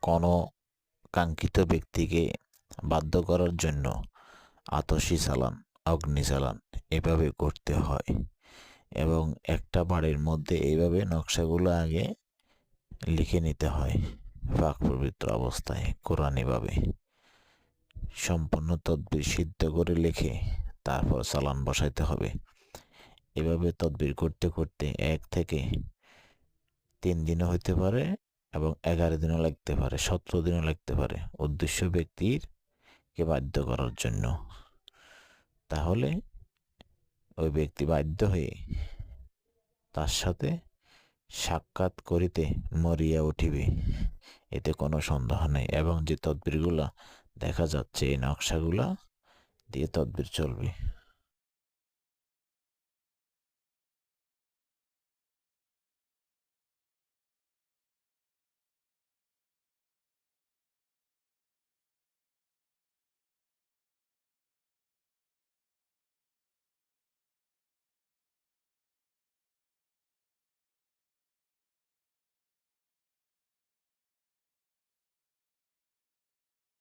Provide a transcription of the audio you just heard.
কোনো কাঙ্ক্ষিত ব্যক্তিকে বাধ্য করার জন্য আতশী চালান, অগ্নি চালান এভাবে করতে হয়। এবং একটা বাড়ির মধ্যে এইভাবে নকশাগুলো আগে লিখে নিতে হয় পাক পবিত্র অবস্থায় কোরআনীভাবে। সম্পূর্ণ তদবির সিদ্ধ করে লিখে তারপর চালান বসাইতে হবে। এভাবে তদবির করতে করতে 1 থেকে 3 দিনও হইতে পারে এবং 11 দিনও লাগতে পারে, 17 দিনও লাগতে পারে, উদ্দেশ্য ব্যক্তিকে বাধ্য করার জন্য। তাহলে ওই ব্যক্তি বাধ্য হয়ে তার সাথে সাক্ষাৎ করিতে মরিয়া উঠিবে, এতে কোনো সন্দেহ নেই। এবং যে তদবিরগুলা দেখা যাচ্ছে এই নকশাগুলা দিয়ে তদবির চলবে।